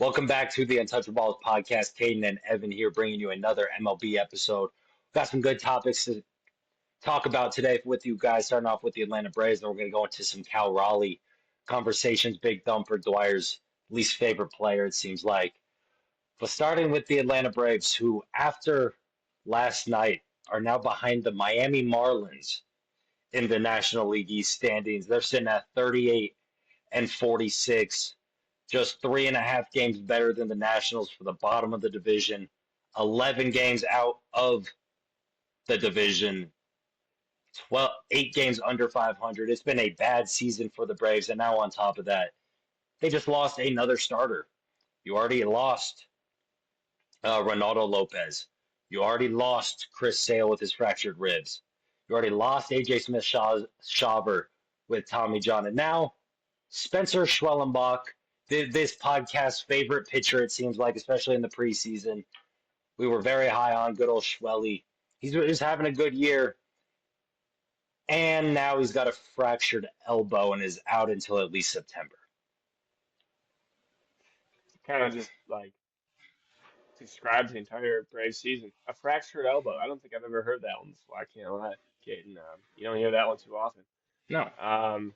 Welcome back to the Untouchaballs podcast. Caden and Evan here bringing you another MLB episode. Got some good topics to talk about today with you guys, starting off with the Atlanta Braves, and we're going to go into some Cal Raleigh conversations. Big Thumper, Dwyer's least favorite player, it seems like. But starting with the Atlanta Braves, who after last night are now behind the Miami Marlins in the National League East standings. They're sitting at 38 and 46, just 3.5 games better than the Nationals for the bottom of the division, 11 games out of the division, 8 games under 500. It's been a bad season for the Braves, and now on top of that, they just lost another starter. You already lost Ronaldo Lopez. You already lost Chris Sale with his fractured ribs. You already lost AJ Smith Shawver with Tommy John. And now Spencer Schwellenbach, this podcast's favorite pitcher, it seems like, especially in the preseason. We were very high on good old Schwelly. He's having a good year. And now he's got a fractured elbow and is out until at least September. Kind of just like describes the entire Brave season. A fractured elbow. I don't think I've ever heard that one before. I can't lie, Caden. You don't hear that one too often. No. Um,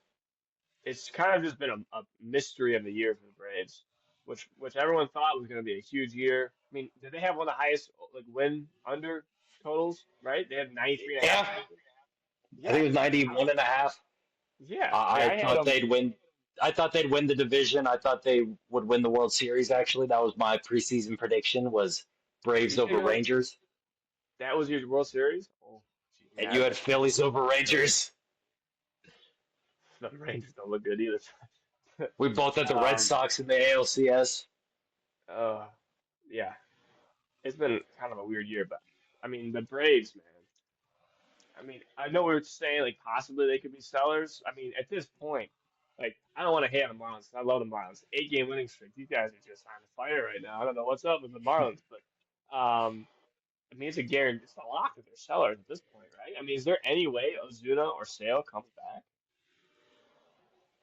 it's kind of just been a mystery of the year for the Braves, which everyone thought was going to be a huge year. I mean, did they have one of the highest like win under totals? Right? They had 93 and a half Yeah, or something. I think Yeah. it was 91 and a half. Yeah. I I had thought them. they'd win. I thought they'd win the division. I thought they would win the World Series. Actually, that was my preseason prediction: was Braves Did you over really? Rangers, That was your World Series? Oh, gee, and yeah. you had Phillies over Rangers. The Rangers don't look good either. We both had the Red Um. Sox in the ALCS. Uh. Yeah. It's been kind of a weird year, but I mean the Braves, man. I mean, I know we were saying like possibly they could be sellers. I mean, at this point, like I don't want to hate on the Marlins. I love the Marlins. 8 game winning streak. These guys are just on fire right now. I don't know what's up with the Marlins, but I mean it's a guarantee. It's a lock that they're sellers at this point, right? I mean, is there any way Ozuna or Sale comes back,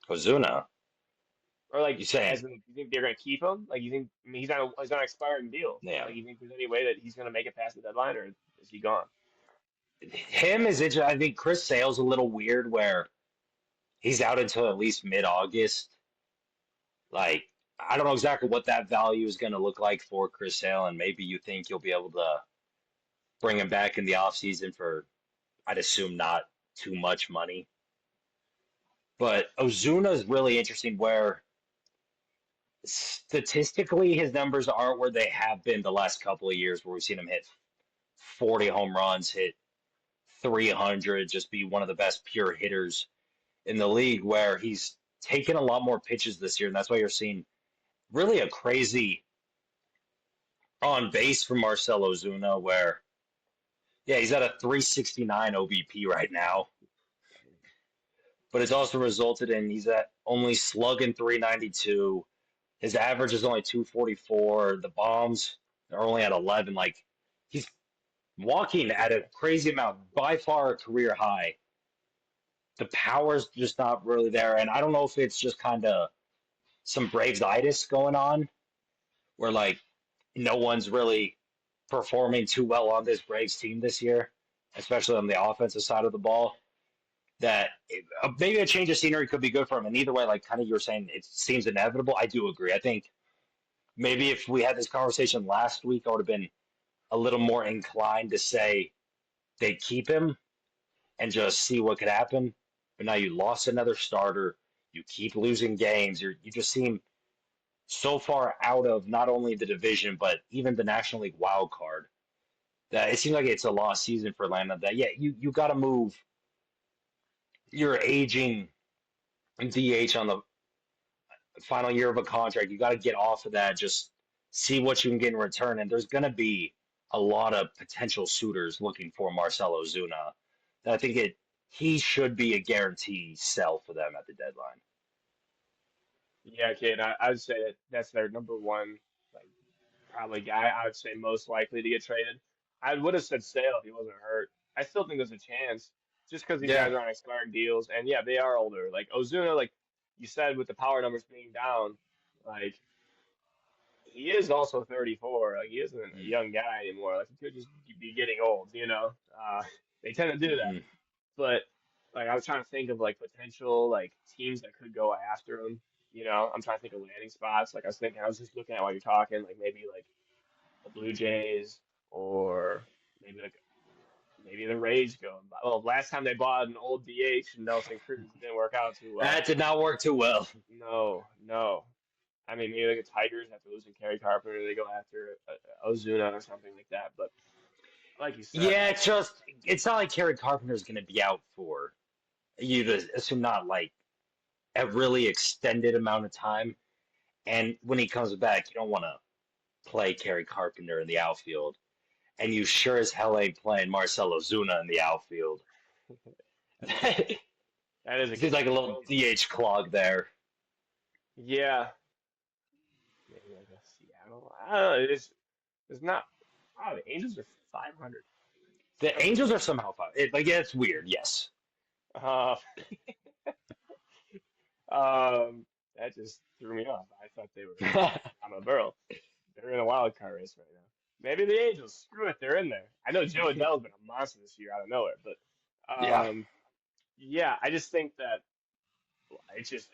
Ozuna, or like you saying? as in you think they're gonna keep him? Like you think? I mean, he's on an expiring deal. Yeah, Like you think there's any way that he's gonna make it past the deadline, or is he gone? him is interesting. I think Chris Sale's a little weird, where he's out until at least mid-August. Like, I don't know exactly what that value is going to look like for Chris Sale, and maybe you think you'll be able to bring him back in the offseason for, I'd assume, not too much money. But Ozuna is really interesting where statistically his numbers aren't where they have been the last couple of years, where we've seen him hit 40 home runs, hit 300, just be one of the best pure hitters in the league, where he's taken a lot more pitches this year, and that's why you're seeing really a crazy on base for Marcell Ozuna, where yeah, he's at a 369 OBP right now, but it's also resulted in he's at only slugging 392. His average is only 244. The bombs are only at 11. Like he's walking at a crazy amount, by far a career high. The power's just not really there, and I don't know if it's just kind of some Braves-itis going on, where like no one's really performing too well on this Braves team this year, especially on the offensive side of the ball. Maybe a change of scenery could be good for him. And either way, like kind of you were saying, it seems inevitable. I do agree. I think maybe if we had this conversation last week, I would have been a little more inclined to say they keep him and just see what could happen. But now you lost another starter. You keep losing games. You just seem so far out of not only the division but even the National League wild card that it seems like it's a lost season for Atlanta. That yeah, you got to move your aging DH on the final year of a contract. You got to get off of that. Just see what you can get in return. And there's going to be a lot of potential suitors looking for Marcell Ozuna. That I think he should be a guarantee sell for them at the deadline. Yeah, kid. I would say that that's their number one, like probably guy. I would say most likely to get traded. I would have said Sale if he wasn't hurt. I still think there's a chance, just because these Yeah, guys are on expiring deals, and yeah, they are older. Like Ozuna, like you said, with the power numbers being down, like he is also 34. Like he isn't a Mm, young guy anymore. Like he could just be getting old, you know. They tend to do that. mm. But like I was trying to think of like potential like teams that could go after him. You know, I'm trying to think of landing spots. Like I was just looking at while you're talking, like maybe like the Blue Jays or maybe the Rays go. Well, last time they bought an old DH and Nelson Cruz didn't work out too well. That did not work too well. No, no. I mean, maybe like the Tigers after losing Kerry Carpenter, they go after Ozuna or something like that. But like you said, Yeah, it's not like Kerry Carpenter's going to be out for you to assume not like a really extended amount of time. And when he comes back, you don't want to play Kerry Carpenter in the outfield. And you sure as hell ain't playing Marcelo Zuna in the outfield. that's a Seems that is a like a catch little 22. DH clog there. Yeah, maybe like a Seattle. I don't know. It's not. Wow, the Angels are 500. The Angels are somehow fine. Like, yeah, it's weird, yes. Uh, that just threw me off. I thought they were on a barrel. They're in a wild card race right now. Maybe the Angels. Screw it, they're in there. I know Joe Adell's been a monster this year out of nowhere, but Yeah. yeah, I just think that it's just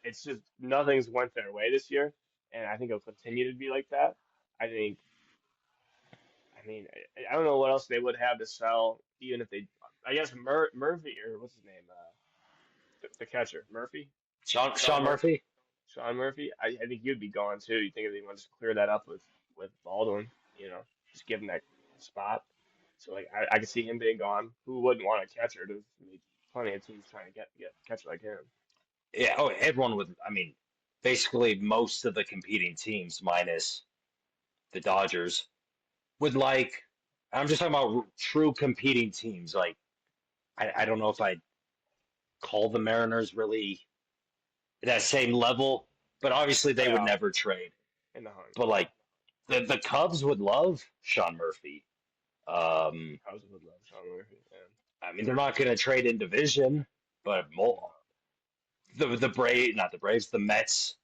nothing's went their way this year, and I think it'll continue to be like that. I think. I mean, I don't know what else they would have to sell, even if they. I guess Murphy or what's his name, the catcher Murphy, Sean Sean Murphy. Murphy? Sean Murphy, I think you'd be gone too. You think if they want to just clear that up with Baldwin, you know, just give him that spot. So like I could see him being gone. Who wouldn't want a catcher? There's plenty of teams trying to get a catcher like him. Yeah, oh, everyone with, I mean, basically most of the competing teams, minus the Dodgers, would like, I'm just talking about true competing teams. Like, I don't know if I'd call the Mariners really that same level, but obviously they would Playoff never trade. in the hunt, But yeah. like, the Cubs would love Sean Murphy. Cubs would love Sean Murphy. I mean, they're not going to trade in division, but And the Braves, not the Braves, the Mets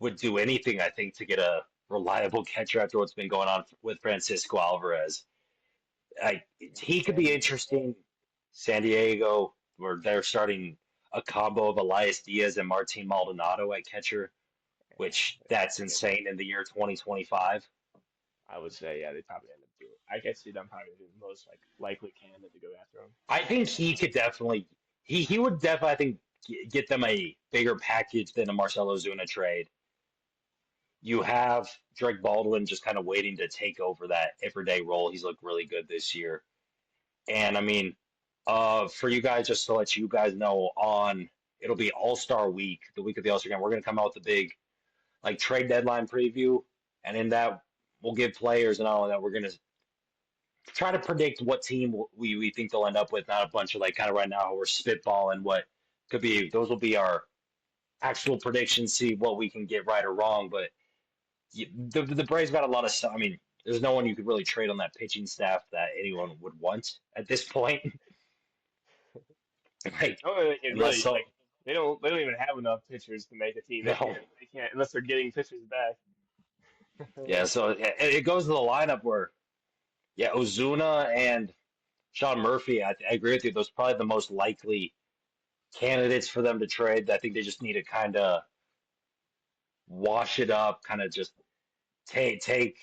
would do anything, I think, to get a reliable catcher after what's been going on with Francisco Alvarez. I, he could San be Diego. interesting. San Diego, where they're starting a combo of Elias Diaz and Martin Maldonado at catcher, which that's I guess insane in the year 2025. I would say yeah, they probably end up doing. I could see them probably the most like likely candidate to go after him. I think he could definitely, he would definitely, I think, get them a bigger package than a Marcelo Zuna trade. You have Drake Baldwin just kind of waiting to take over that everyday role. He's looked really good this year. And I mean, for you guys, just to let you guys know, it'll be All Star Week, the week of the All Star game. We're gonna come out with a big like trade deadline preview, and in that we'll give players and all of that. We're gonna try to predict what team we think they'll end up with. Not a bunch of like kind of right now we're spitballing what could be. Those will be our actual predictions. See what we can get right or wrong. But the Braves got a lot of stuff. I mean, there's no one you could really trade on that pitching staff that anyone would want at this point. Like, No, they can unless really so, like they don't even have enough pitchers to make a team. no, They can't unless they're getting pitchers back. yeah. So it goes to the lineup where yeah, Ozuna and Sean Murphy. I agree with you. Those are probably the most likely candidates for them to trade. I think they just need to kind of wash it up, kind of just take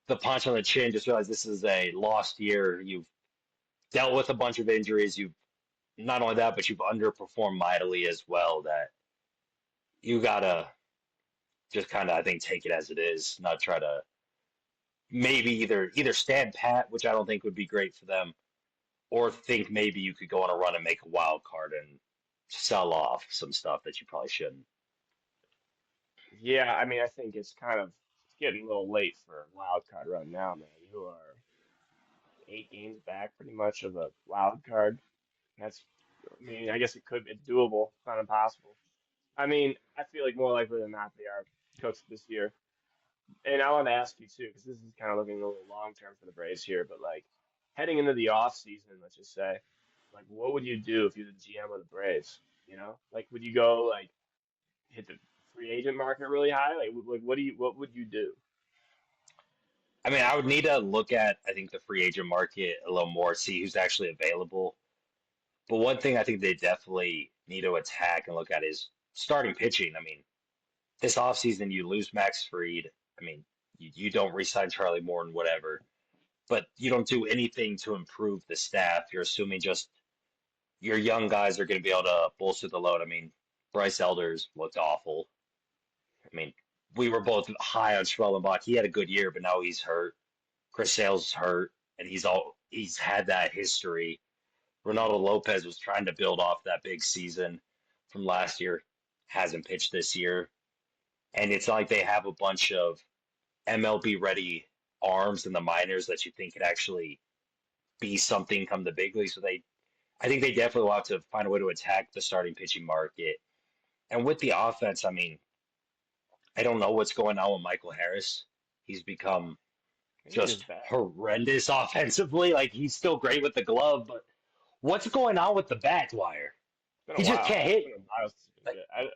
the punch on the chin. Just realize this is a lost year. You've dealt with a bunch of injuries. You've not only that, but you've underperformed mightily as well. That you gotta just kind of, I think, take it as it is, not try to maybe either stand pat, which I don't think would be great for them, or think maybe you could go on a run and make a wild card and sell off some stuff that you probably shouldn't. Yeah, I mean I think it's getting a little late for a wild card run now, man. You are 8 games back pretty much of a wild card. That's I mean I guess it's doable, it's not impossible. I mean I feel like more likely than not they are cooked this year. And I want to ask you too, because this is kind of looking a little long term for the Braves here, but like heading into the off season, let's just say, like what would you do if you're the GM of the Braves? You know, like would you go like hit the free agent market really high? Like what would you do? I mean, I would need to look at, I think, the free agent market a little more, see who's actually available. But one thing I think they definitely need to attack and look at is starting pitching. I mean, this offseason, you lose Max Fried. I mean, you don't re-sign Charlie Moore and whatever, but you don't do anything to improve the staff. You're assuming just your young guys are going to be able to bolster the load. I mean, Bryce Elders looked awful. I mean, we were both high on Schwellenbach. He had a good year, but now he's hurt. Chris Sale's hurt, and he's had that history. Ronaldo Lopez was trying to build off that big season from last year, hasn't pitched this year, and it's not like they have a bunch of MLB ready arms in the minors that you think could actually be something come the big leagues. So I think they definitely will have to find a way to attack the starting pitching market. And with the offense, I mean, I don't know what's going on with Michael Harris. He's become He's just just bad. horrendous offensively. Like he's still great with the glove, but what's going on with the bat, Dwyer? It's been a He just while. can't It's hit. been a while since he's been Like good.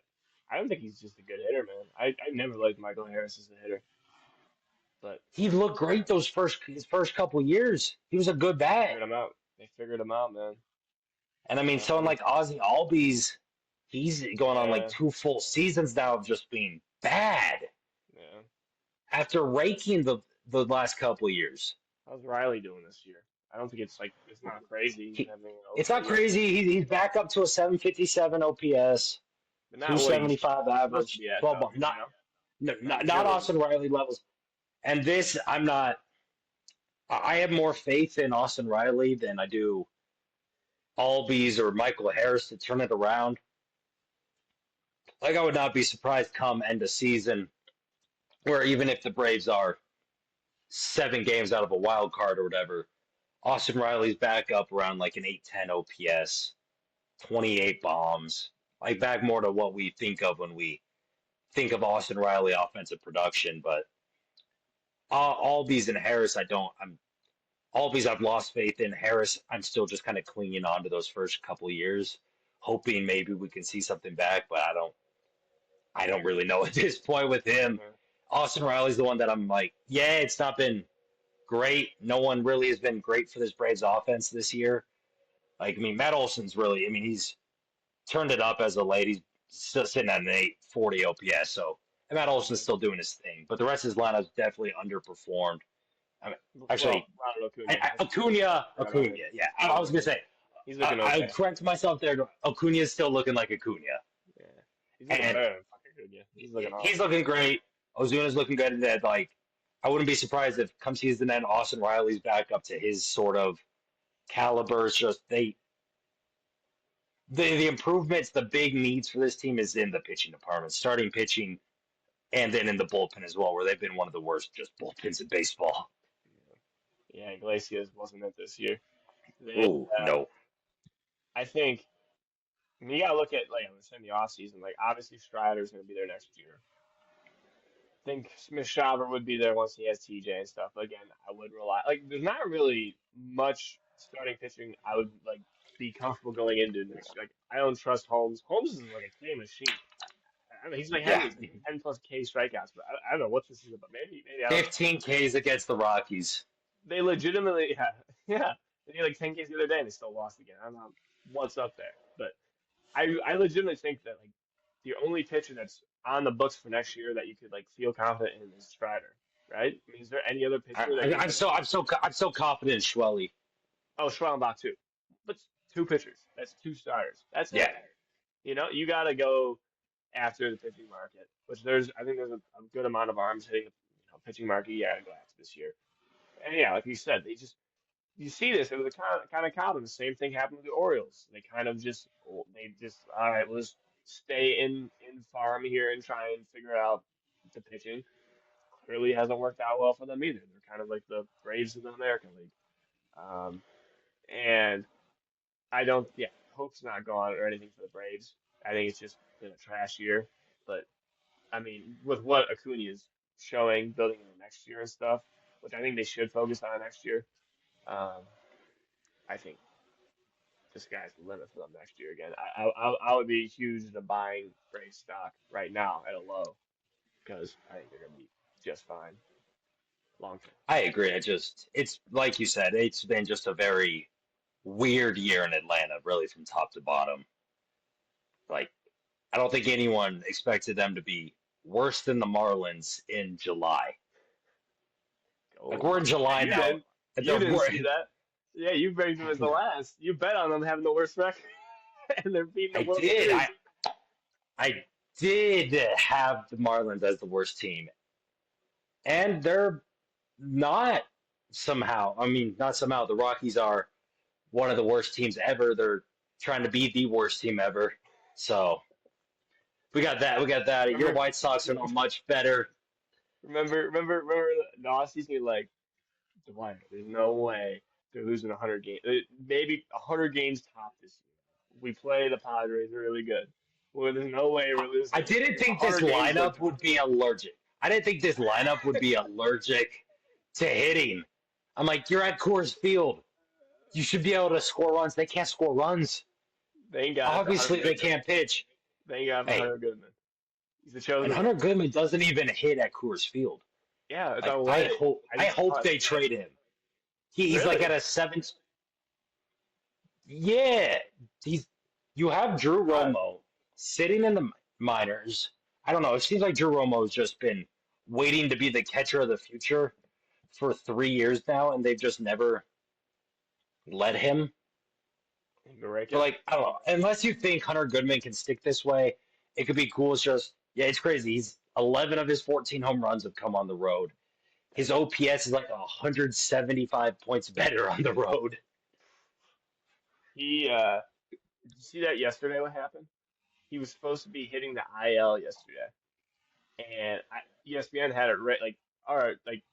I don't think he's just a good hitter, man. I never liked Michael Harris as a hitter, but he looked great those first his first couple years. He was a good they bat. figured him out. They figured him out, man. And I mean, someone Um, like Ozzy Albies, he's going on like yeah, two full seasons now of just being bad yeah. after raking the last couple of years. How's Riley doing this year? I don't think it's not crazy. He's He, having an it's okay not year, crazy. He's back up to a 757 OPS, but not what he's 275 supposed to average, be at, 12 though. bomb. Not no, Not not nearly. Austin Riley levels. And this, I'm not. I have more faith in Austin Riley than I do Albies or Michael Harris to turn it around. Like I would not be surprised come end of season, where even if the Braves are 7 games out of a wild card or whatever, Austin Riley's back up around like an 810 OPS, 28 bombs, like back more to what we think of when we think of Austin Riley offensive production. But Albies and Harris, I don't. I'm Albies. I've lost faith in Harris. I'm still just kind of clinging on to those first couple of years, hoping maybe we can see something back. But I don't. I don't really know at this point with him. Yeah. Austin Riley's the one that I'm like, yeah, it's not been great. No one really has been great for this Braves offense this year. Like, I mean, Matt Olson's really, I mean, he's turned it up as of late. He's still sitting at an 840 OPS. So, and Matt Olson's still doing his thing. But the rest of his lineup's definitely underperformed. I mean, Well, actually, Ronald Acuna. Acuna, yeah. I was going to say, He's looking I okay. correct myself there. Acuna's still looking like Acuna. Yeah, he's looking And better than fucking Acuna. He's looking he's awesome. looking great. Ozuna's looking good. That like, I wouldn't be surprised if come season end Austin Riley's back up to his sort of caliber. It's just the improvements, the big needs for this team is in the pitching department, starting pitching, and then in the bullpen as well, where they've been one of the worst just bullpens in baseball. Yeah, Iglesias wasn't it this year. They, Oh no, I think you gotta look at like I was saying the off season. Like obviously Strider's gonna be there next year. I think Smith Shawver would be there once he has TJ and stuff. But again, I would rely like there's not really much starting pitching I would like be comfortable going into next. Like I don't trust Holmes. Holmes is like a K machine. I mean, he's like having yeah, these 10 plus K strikeouts, but I don't know what this is about. Maybe I don't know. 15 Ks against the Rockies. They legitimately, yeah, yeah. They had like 10 Ks the other day and they still lost again. I don't know what's up there, but I legitimately think that like the only pitcher that's on the books for next year that you could like feel confident in is Strider, right? I mean, is there any other I, pitcher that I, you're I'm like, so I'm so I'm so confident in Schwelly. oh, Schwellenbach too, but two pitchers, that's two starters, that's Yeah, it. You got to go after the pitching market, which I think there's a good amount of arms hitting the pitching market. You got to go after this year, and yeah, like you said, you see this. It was a kind of common. The same thing happened with the Orioles. They just all right. We'll just stay in farm here and try and figure out the pitching. Clearly hasn't worked out well for them either. They're kind of like the Braves of the American League. Um, and I don't. Yeah, hope's not gone or anything for the Braves. I think it's just been a trash year. But I mean, with what Acuna is showing, building into next year and stuff, which I think they should focus on next year. Um, I think the sky's the limit for them next year again. I would be huge into buying Braves stock right now at a low because I think they're gonna be just fine. long term. I agree. It's like you said, it's been just a very weird year in Atlanta, really from top to bottom. Like, I don't think anyone expected them to be worse than the Marlins in July. Like, Oh, we're in yeah, July you now, didn't. and You they're didn't wor- see that. Yeah, you ranked them as the last. You bet on them having the worst record, and they're beating the I World did. Series. I did have the Marlins as the worst team, and they're not somehow. I mean, not somehow. The Rockies are one of the worst teams ever. They're trying to be the worst team ever. So we got that. We got that. Your Remember, White Sox are not much better. remember the offseason, you're like, Dwight, there's no way they're losing 100 games. Maybe 100 games top this year. We play the Padres really good. Well, there's no way we're I losing didn't think this 100 games to the lineup would be Padres. allergic. I didn't think this lineup would be allergic to hitting. I'm like, you're at Coors Field. You should be able to score runs. They can't score runs. They ain't got Obviously, Hunter they Goodman. can't pitch. They ain't got Hey, Hunter Goodman. He's the and chosen Hunter one. Goodman doesn't even hit at Coors Field. Yeah, it's Like, on I Wednesday. hope, I I just hope saw it. they trade him. He's like Really? at a seven. Yeah, he's. You have Drew God, Romo sitting in the minors. I don't know. It seems like Drew Romo's just been waiting to be the catcher of the future for 3 years now, and they've just never let him. But Baraka. like, I don't know. Unless you think Hunter Goodman can stick this way, it could be cool. It's just, yeah, it's crazy. He's 11 of his 14 home runs have come on the road. His Damn. OPS is like 175 points better on the road. He did you see that yesterday? What happened? He was supposed to be hitting the IL yesterday, and ESPN had it right like, all right, like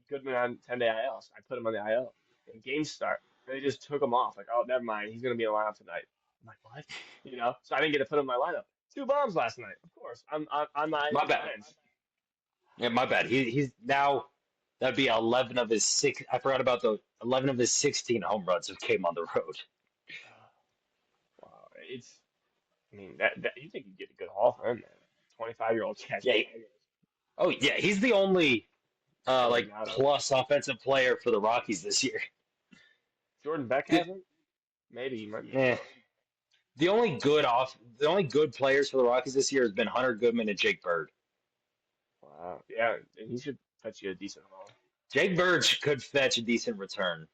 Goodman on 10-day IL. So I put him on the IL. And games start, and they just took him off. Like, oh, never mind, he's gonna be in the lineup tonight. I'm like, what? So I didn't get to put him in my lineup. Two bombs last night, of course. I'm on my My bad. bench. Yeah, my bad. He's now that'd be 11 of his six. I forgot about the 11 of his 16 home runs that came on the road. Wow, I mean that you think you'd get a good haul for him, man? 25-year-old Yeah. catcher. Oh yeah, he's the only Miguel like Regado. plus offensive player for the Rockies this year. Jordan Beck The, hasn't. Maybe he might be eh, close. the only good players for the Rockies this year has been Hunter Goodman and Jake Bird. Wow. Yeah, and he should fetch you a decent haul. Jake Bird could fetch a decent return.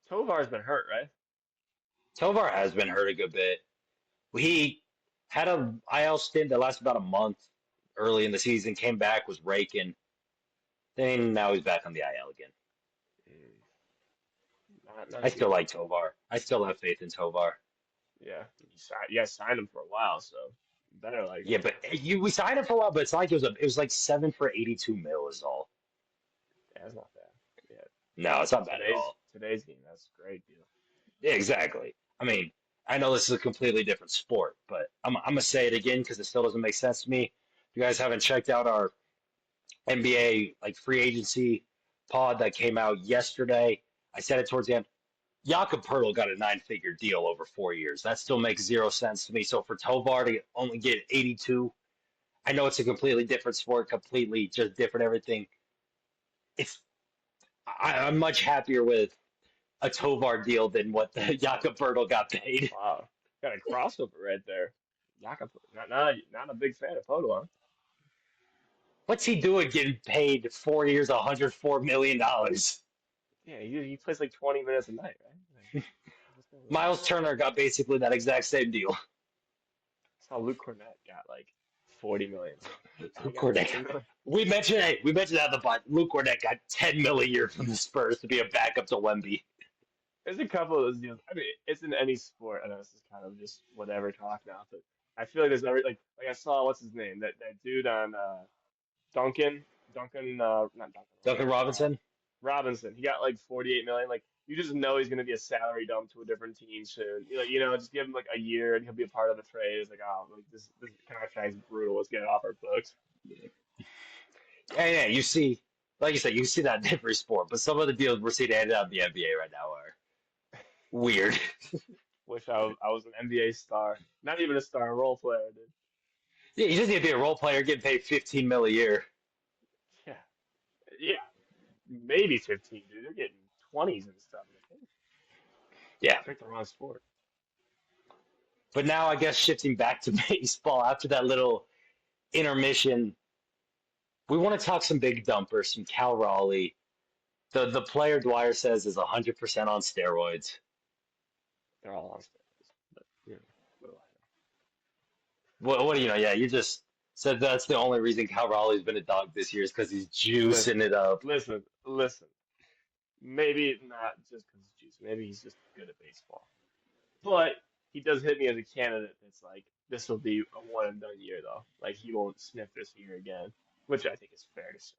Tovar's been hurt, right? Tovar has been hurt a good bit. He had a IL stint that lasted about a month early in the season, came back, was raking. Then now he's back on the IL again. Mm, not I too still good. like Tovar. I still have faith in Tovar. Yeah, you guys signed him for a while, so you better like him. Yeah, but we signed him for a while, but it's like it was like 7 for 82 mil is all. Yeah, that's not bad. Yeah, No, it's in not bad at all. today's game, that's a great deal. Yeah, exactly. I mean, I know this is a completely different sport, but I'm gonna say it again because it still doesn't make sense to me. If you guys haven't checked out our NBA like free agency pod that came out yesterday, I said it towards the end. Jakob Pertl got a nine-figure deal over 4 years. That still makes zero sense to me. So for Tovar to only get 82, I know it's a completely different sport, completely just different everything. It's I'm much happier with a Tovar deal than what the Jakob Pertl got paid. Wow, got a crossover right there. Jakob, not a big fan of Poto, huh? What's he doing getting paid 4 years, $104 million? Yeah, he plays like 20 minutes a night, right? Like, what's going on? Miles Turner got basically that exact same deal. That's how Luke Cornett got like 40 million. He Luke got Cornett. 40 million. We mentioned that the pod. Luke Cornett got 10 mil a year from the Spurs to be a backup to Wemby. There's a couple of those deals. I mean, it's in any sport. I know this is kind of just whatever talk now, but I feel like there's every like I saw what's his name that dude on Duncan Duncan not Duncan Duncan Robinson. Robinson. He got like 48 million. Like you just know he's gonna be a salary dump to a different team soon. Like just give him like a year and he'll be a part of the trade. It's like like this contract's brutal. Let's get it off our books. Yeah, yeah. You see, like you said, you see that in every sport. But some of the deals we're seeing handed out in the NBA right now are weird. Wish I was an NBA star. Not even a star, a role player, dude. Yeah, you just need to be a role player getting paid 15 mil a year. Yeah, yeah. maybe 15, dude. They're getting 20s and stuff. Like, hey, Yeah. pick the wrong sport. But now I guess shifting back to baseball after that little intermission, we want to talk some big dumpers, some Cal Raleigh. The player Dwyer says is 100% on steroids. They're all on steroids, but what do What do you know? Yeah, you just said that's the only reason Cal Raleigh's been a dog this year is because he's I know? juicing it up. Listen. Maybe not just because it's juice. Maybe he's just good at baseball. But he does hit me as a candidate that's like, this will be a one and done year, though. Like, he won't sniff this year again, which I think is fair to say.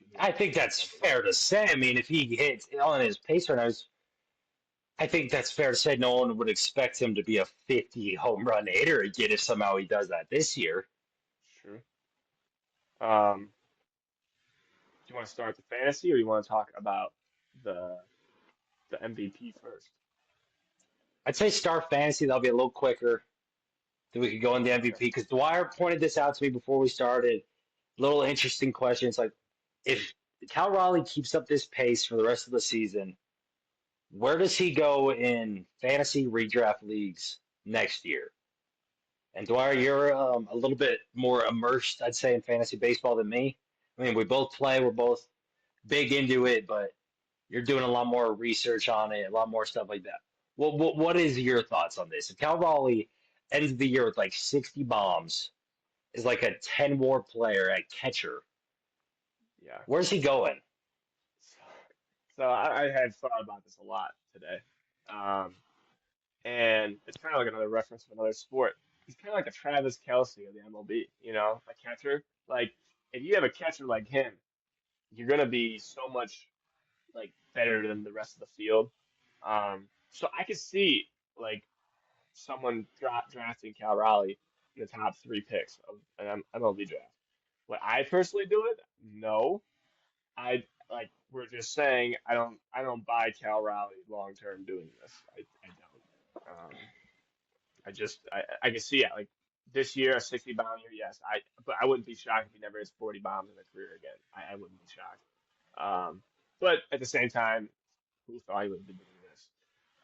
If he I hits think that's fair to say. I mean, if he hits on his pace right now, I think that's fair to say. No one would expect him to be a 50 home run hitter again if somehow he does that this year. True. Um, do you want to start the fantasy, or you want to talk about the the MVP first? I'd say star fantasy. That'll be a little quicker. Then we could go in the Okay. MVP because Dwyer pointed this out to me before we started. Little interesting question. It's like if Cal Raleigh keeps up this pace for the rest of the season, where does he go in fantasy redraft leagues next year? And Dwyer, you're a little bit more immersed, I'd say, in fantasy baseball than me. I mean, we both play, we're both big into it, but you're doing a lot more research on it, a lot more stuff like that. What is your thoughts on this? If Cal Raleigh ends the year with like 60 bombs, is like a 10 WAR player at catcher, Yeah. where's he going? So, so I had thought about this a lot today. Um, and it's kind of like another reference to another sport. He's kind of like a Travis Kelsey of the MLB, a catcher. Like, if you have a catcher like him, you're gonna be so much like better than the rest of the field. So I could see like someone drafting Cal Raleigh in the top three picks of an MLB draft. Would I personally do it? No. I like we're just saying I don't buy Cal Raleigh long term doing this. I don't. I can see it like this year a 60 bomb year, yes. But I wouldn't be shocked if he never hits 40 bombs in a career again. I wouldn't be shocked. But at the same time, who thought he would be doing this?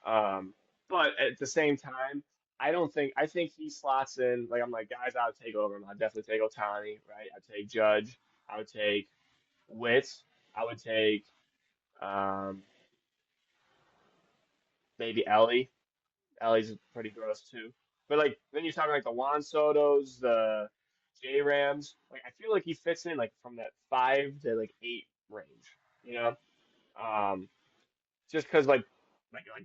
Um, but at the same time, I think he slots in like I'm like guys I would take over him. I'd definitely take Otani, right? I'd take Judge, I would take Witt, I would take um maybe Ellie. Ellie's pretty gross too. But like then you're talking like the Juan Soto's, the J Rams. Like I feel like he fits in like from that 5 to like 8 range. You know, um, just because like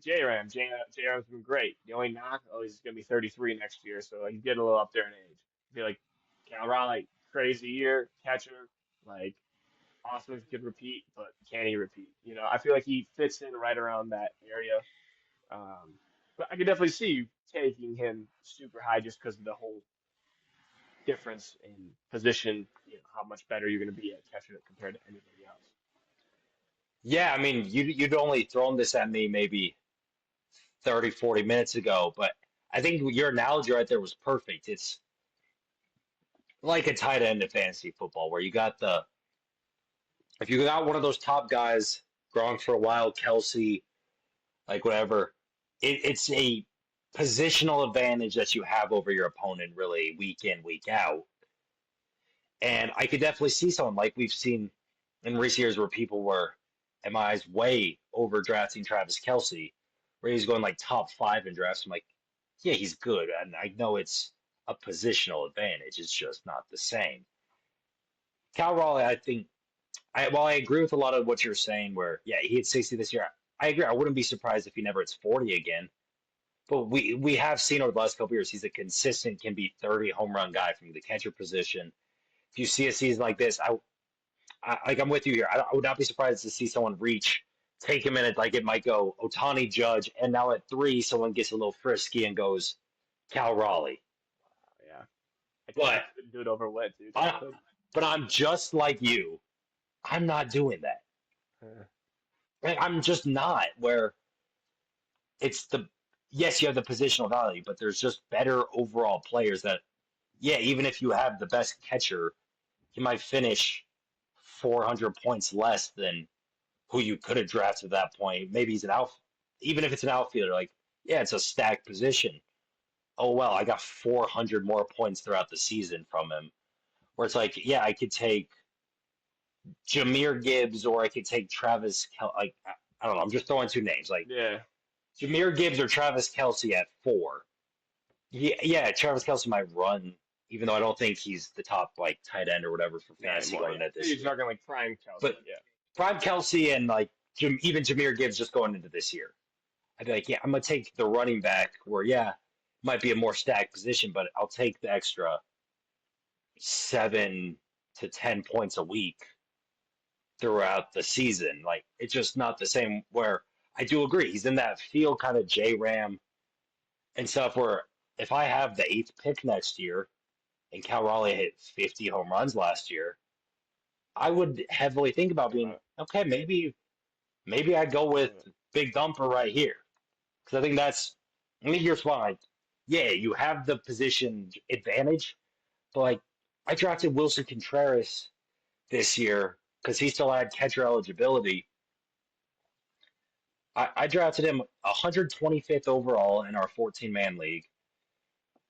J Ram's been great. The only knock, oh, he's gonna be 33 next year, so like, he's getting a little up there in age. I feel like Cal Raleigh, crazy year, catcher, like Austin could repeat, but can he repeat? I feel like he fits in right around that area. Um, but I could definitely see you taking him super high just because of the whole difference in position, how much better you're going to be at catching it compared to anybody else. Yeah, I mean, you'd only thrown this at me maybe 30, 40 minutes ago, but I think your analogy right there was perfect. It's like a tight end in fantasy football where you got if you got one of those top guys, Gronk for a while, Kelsey, like whatever, it's a positional advantage that you have over your opponent really week in, week out. And I could definitely see someone like we've seen in recent years where people were, in my eyes, way overdrafting Travis Kelsey, where he's going like top five in drafts. I'm like, yeah, he's good. And I know it's a positional advantage. It's just not the same. Cal Raleigh, I think, while I agree with a lot of what you're saying, where, yeah, he hit 60 this year, I agree. I wouldn't be surprised if he never hits 40 again. But we have seen over the last couple years, he's a consistent, can be 30 home run guy from the catcher position. If you see a season like this, like I'm with you here. I would not be surprised to see someone reach, take a minute, like it might go Otani Judge, and now at three, someone gets a little frisky and goes Cal Raleigh. Yeah, I But couldn't do it over wet, dude. I I, couldn't. but I'm just like you. I'm not doing that. Uh, Like, I'm just not. Where it's yes, you have the positional value, but there's just better overall players that, yeah, even if you have the best catcher, you might finish 400 points less than who you could have drafted at that point. Maybe he's an out, even if it's an outfielder. Like, yeah, it's a stacked position. Oh well, I got 400 more points throughout the season from him. Where it's like, yeah, I could take Jameer Gibbs or I could take Travis. Like, I don't know. I'm just throwing two names. Like Yeah, Jameer Gibbs or Travis Kelsey at four. Yeah, yeah, Travis Kelsey might run, even though I don't think he's the top like tight end or whatever for not fantasy anymore. going Yeah, into this you're year. talking like prime Kelsey. But Yeah, prime Kelsey and like even Jameer Gibbs just going into this year, I'd be like, yeah, I'm gonna take the running back where yeah, might be a more stacked position, but I'll take the extra 7 to 10 points a week throughout the season. Like it's just not the same. Where I do agree, he's in that field kind of J Ram and stuff. Where if I have the eighth pick next year and Cal Raleigh hit 50 home runs last year, I would heavily think about think being about okay. Maybe I go with it. Big Dumper right here because I think that's. I mean, here's why. Yeah, you have the position advantage, but like I drafted Wilson Contreras this year because he still had catcher eligibility. I drafted him 125th overall in our 14-man league.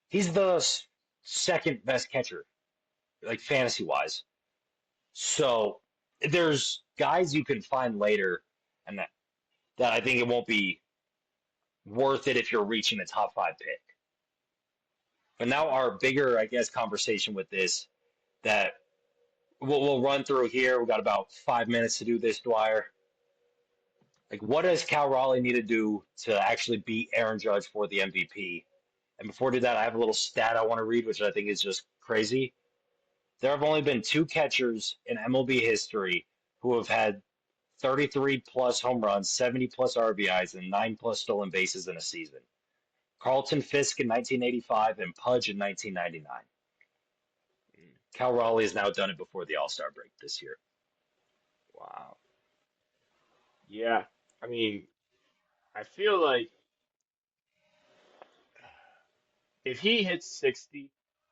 He's the second best catcher, like fantasy wise. So there's guys you can find later, and that I think it won't be worth it if you're reaching the top five pick. But now our bigger, I guess, conversation with this that we'll run through here. We've got about 5 minutes to do this, Dwyer. Like, what does Cal Raleigh need to do to actually beat Aaron Judge for the MVP? And before I do that, I have a little stat I want to read, which I think is just crazy. There have only been two catchers in MLB history who have had 33 plus home runs, 70 plus RBIs, and 9 plus stolen bases in a season. Carlton Fisk in 1985 and Pudge in 1999. Mm, Cal Raleigh has now done it before the All Star break this year. wow. Yeah, I mean, I feel like if he hits 60,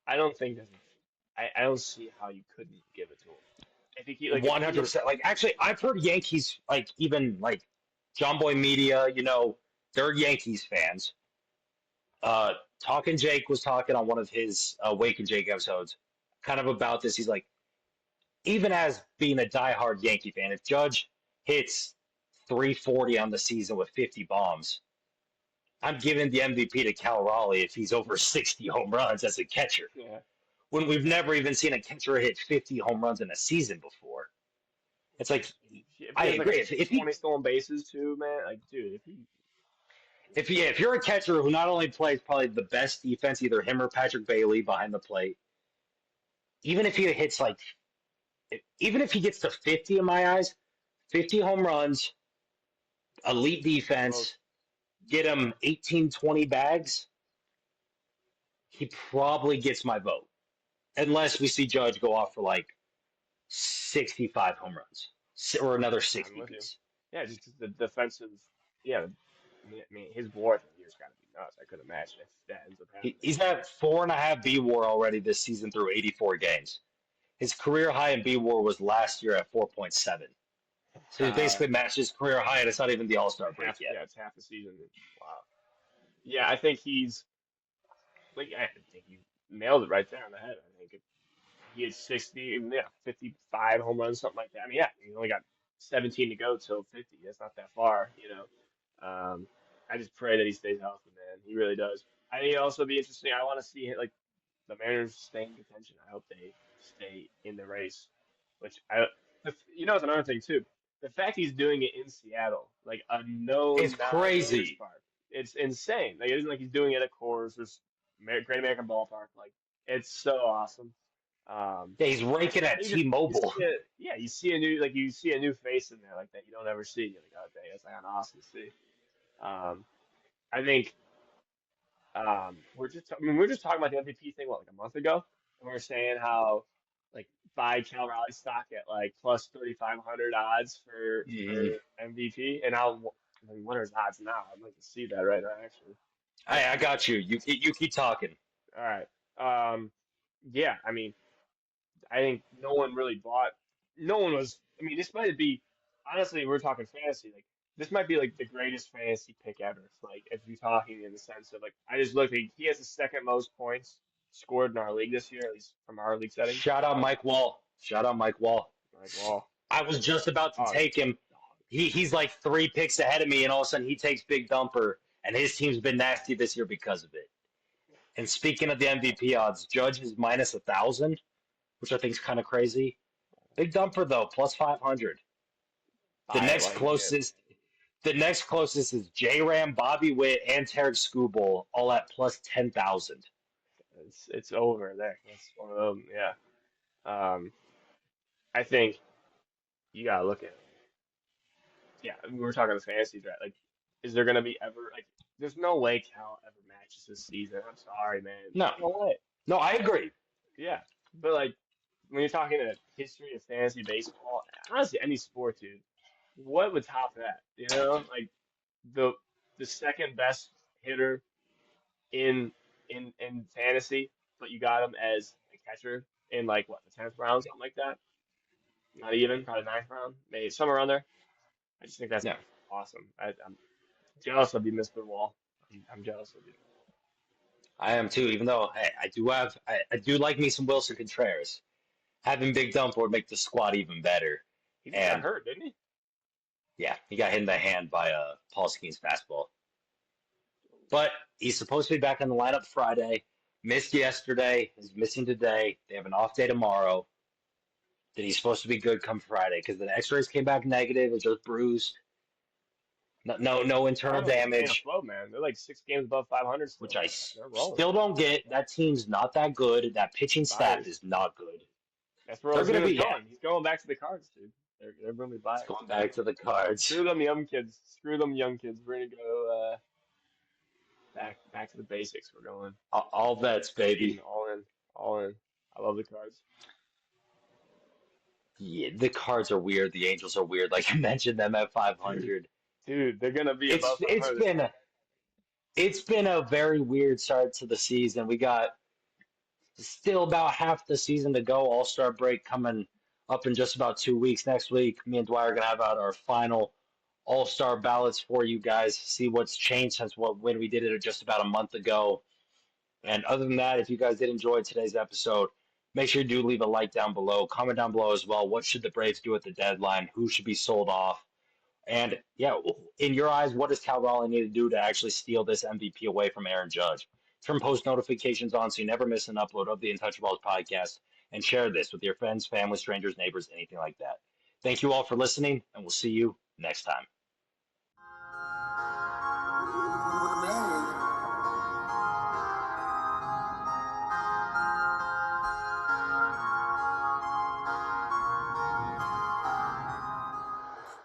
I don't think there's I don't see how you couldn't give it to him. I think he like if he hits 100%. Like, actually, I've heard Yankees, like, even like John Boy Media, they're Yankees fans. Uh, Talking Jake was talking on one of his Wake and Jake episodes kind of about this. He's like, even as being a diehard Yankee fan, if Judge hits 340 on the season with 50 bombs, I'm giving the MVP to Cal Raleigh if he's over 60 home runs as a catcher. yeah, When we've never even seen a catcher hit 50 home runs in a season before. It's like, if he I has like agree. If he 20 stolen bases too, man, like dude, if he if you're a catcher who not only plays probably the best defense, either him or Patrick Bailey behind the plate, even if he hits like, even if he gets to 50 in my eyes, 50 home runs, elite most defense, get him 18, 20 bags, he probably gets my vote. Unless we see Judge go off for like 65 home runs or another I'm 60 with you. piece. Yeah, just 'cause the defensive. Yeah, I mean, his WAR for the year's got to be nuts. I couldn't imagine if that ends up happening. He's at 4.5 B war already this season through 84 games. His career high in B war was last year at 4.7. So he Uh, basically matched his career high, and it's not even the All Star break half, yet. yeah, it's half the season. Wow. Yeah, I think he's like I think you nailed it right there on the head. I think he had 60, yeah, 55 home runs, something like that. I mean, yeah, he only got 17 to go till 50. That's not that far. I just pray that he stays healthy, man. He really does. I think it'll also be interesting. I want to see like the Mariners stay in contention. I hope they stay in the race. Which it's another thing too. The fact he's doing it in Seattle, like a It's known non-notice crazy. park, it's insane. Like it isn't like he's doing it at Coors or Great American Ballpark. Like it's so awesome. Um, Yeah, he's raking at you just you T-Mobile. see it, yeah, you see a new face in there like that you don't ever see. You're like, oh, dang, that's like awesome to see. Um, I think we were just talking about the MVP thing, what, like a month ago, and we were saying how like buy Cal Raleigh stock at like plus 3,500 odds Mhm. for MVP, and I mean, what are his odds now? I'd like to see that right now, actually. I got you. You keep talking. All right. Yeah, I mean, I think no one really bought. No one was. I mean, this might be. honestly, we're talking fantasy. Like this might be like the greatest fantasy pick ever. Like if you're talking in the sense of like, I just looked. He has the second most points scored in our league this year, at least from our league settings. Shout out Mike Wall. Shout out Mike Wall. Like, well, I was just about to dog, take him. dog. He's like 3 picks ahead of me, and all of a sudden he takes Big Dumper, and his team's been nasty this year because of it. And speaking of the MVP odds, Judge is -1,000, which I think is kind of crazy. Big Dumper though, +500. The I next like it. closest, the next closest is J Ram, Bobby Witt, and Tarek Skubal, all at +10,000. It's over there. That's one of them. Yeah. I think you gotta look at. Yeah, we were talking the fantasy draft. Like, is there gonna be ever like? There's no way Cal ever matches this season. I'm sorry, man. No, There's no way. no, I agree. Yeah, but like when you're talking a history of fantasy baseball, honestly, any sport, dude, what would top that? You know, like the the second best hitter in in fantasy, but you got him as a catcher in like what the 10th round, something like that. Not even, probably ninth round, maybe somewhere around there. I just think that's Yeah, awesome. I'm jealous of you, Mr. Wall. I'm jealous of you. I am too. Even though hey, I do like me some Wilson Contreras. Having Big Dump would make the squad even better. He just got And hurt, didn't he? yeah, he got hit in the hand by Paul Skeens fastball. But he's supposed to be back in the lineup Friday. Missed yesterday. He's missing today. They have an off day tomorrow. That he's supposed to be good come Friday because the X-rays came back negative. It's just bruised. No, no internal Cardinals are staying damage, afloat, man. They're like 6 games above 500 which still. They're rolling. still don't get. That team's not that good. That pitching staff Buyers. is not good. That's where They're gonna Ozuna's be yeah. going. He's going back to the Cards, dude. They're going to be It's buyers. going back to the Cards. Screw them young kids. Screw them young kids. We're gonna go back to the basics. We're going All vets, Caden, baby. all in, all in. I love the Cards. Yeah, the Cards are weird. The Angels are weird. Like you mentioned them at Dude, 500. dude, they're gonna be It's above it's 500 this been year. a, it's been a very weird start to the season. We got still about half the season to go. All-Star break coming up in just about 2 weeks. Next week, me and Dwyer are gonna have out our final All-Star ballots for you guys. See what's changed since when we did it just about a month ago. And other than that, if you guys did enjoy today's episode, make sure you do leave a like down below. Comment down below as well. What should the Braves do at the deadline? Who should be sold off? And yeah, in your eyes, what does Cal Raleigh need to do to actually steal this MVP away from Aaron Judge? Turn post notifications on so you never miss an upload of the Untouchaballs podcast, and share this with your friends, family, strangers, neighbors, anything like that. Thank you all for listening, and we'll see you next time.